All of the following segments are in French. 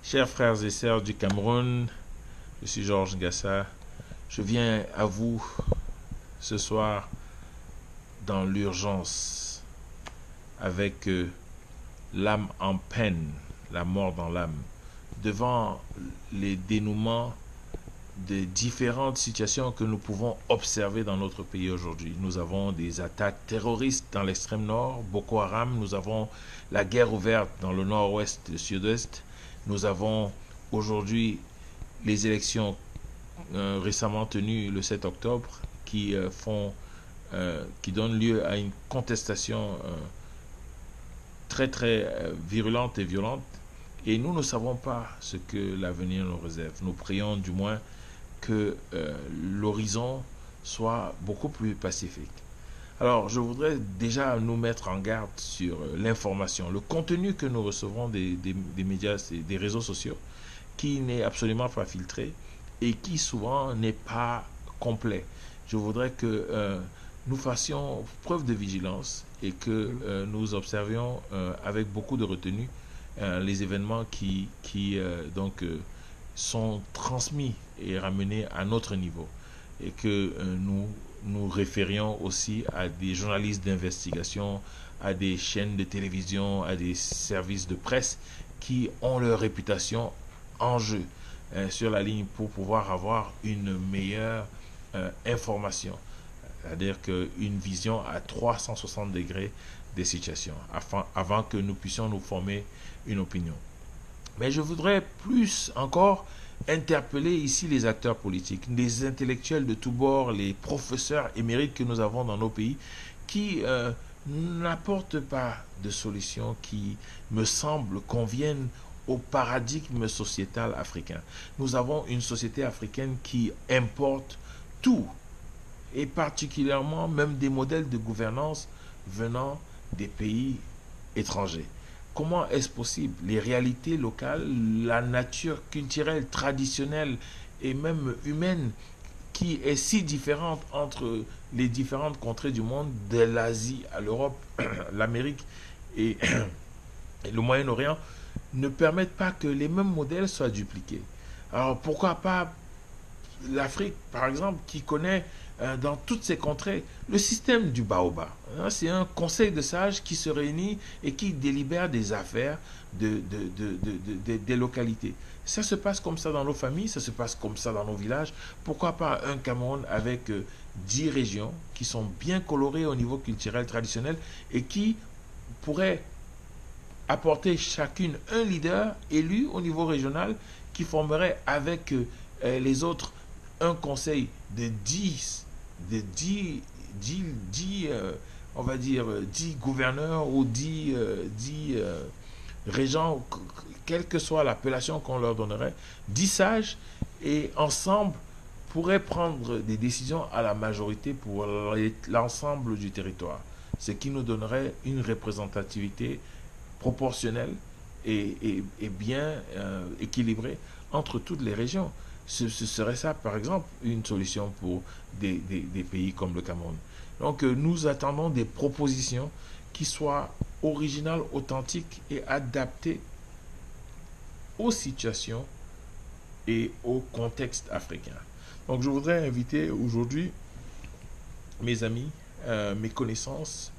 Chers frères et sœurs du Cameroun, je suis Georges Gassa. Je viens à vous ce soir dans l'urgence avec l'âme en peine, la mort dans l'âme, devant les dénouements de différentes situations que nous pouvons observer dans notre pays aujourd'hui. Nous avons des attaques terroristes dans l'extrême nord, Boko Haram, nous avons la guerre ouverte dans le nord-ouest et le sud-ouest, nous avons aujourd'hui les élections récemment tenues le 7 octobre qui donnent lieu à une contestation très virulente et violente, et nous ne savons pas ce que l'avenir nous réserve. Nous prions du moins que l'horizon soit beaucoup plus pacifique. Alors, je voudrais déjà nous mettre en garde sur l'information, le contenu que nous recevons des médias et des réseaux sociaux, qui n'est absolument pas filtré et qui souvent n'est pas complet. Je voudrais que nous fassions preuve de vigilance et que nous observions avec beaucoup de retenue les événements qui sont transmis et ramenés à notre niveau, et que nous référions aussi à des journalistes d'investigation, à des chaînes de télévision, à des services de presse qui ont leur réputation en jeu sur la ligne pour pouvoir avoir une meilleure information, c'est-à-dire qu'une vision à 360 degrés des situations, avant que nous puissions nous former une opinion. Mais je voudrais plus encore interpeller ici les acteurs politiques, les intellectuels de tous bords, les professeurs émérites que nous avons dans nos pays, qui n'apportent pas de solutions qui, me semble, conviennent au paradigme sociétal africain. Nous avons une société africaine qui importe tout, et particulièrement même des modèles de gouvernance venant des pays étrangers. Comment est-ce possible? Les réalités locales, la nature culturelle, traditionnelle et même humaine qui est si différente entre les différentes contrées du monde, de l'Asie à l'Europe, l'Amérique et le Moyen-Orient, ne permettent pas que les mêmes modèles soient dupliqués. Alors pourquoi pas l'Afrique, par exemple, qui connaît dans toutes ces contrées le système du baobab. C'est un conseil de sages qui se réunit et qui délibère des affaires des localités. Ça se passe comme ça dans nos familles, ça se passe comme ça dans nos villages. Pourquoi pas un Cameroun avec 10 régions qui sont bien colorées au niveau culturel traditionnel et qui pourraient apporter chacune un leader élu au niveau régional qui formerait avec les autres un conseil de 10 on va dire 10 gouverneurs ou 10 régents, quelle que soit l'appellation qu'on leur donnerait, 10 sages, et ensemble pourraient prendre des décisions à la majorité pour l'ensemble du territoire, ce qui nous donnerait une représentativité proportionnelle et bien équilibrée entre toutes les régions. Ce serait ça, par exemple, une solution pour des pays comme le Cameroun. Donc, nous attendons des propositions qui soient originales, authentiques et adaptées aux situations et au contexte africain. Donc, je voudrais inviter aujourd'hui mes amis, mes connaissances,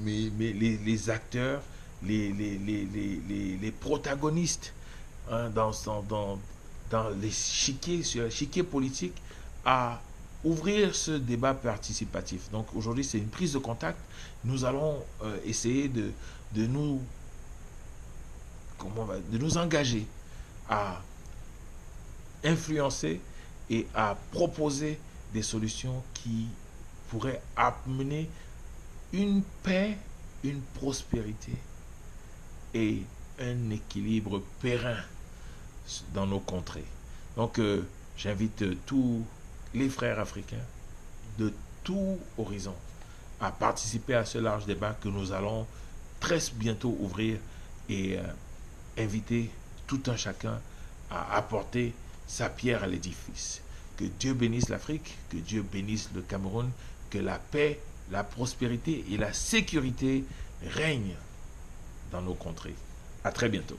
les acteurs, les protagonistes dans l'échiquier politique, à ouvrir ce débat participatif. Donc aujourd'hui, c'est une prise de contact. Nous allons essayer de nous engager à influencer et à proposer des solutions qui pourraient amener une paix, une prospérité et un équilibre périn dans nos contrées. Donc j'invite tous les frères africains de tout horizon à participer à ce large débat que nous allons très bientôt ouvrir, et inviter tout un chacun à apporter sa pierre à l'édifice. Que Dieu bénisse l'Afrique, que Dieu bénisse le Cameroun, que la paix, la prospérité et la sécurité règnent dans nos contrées. À très bientôt.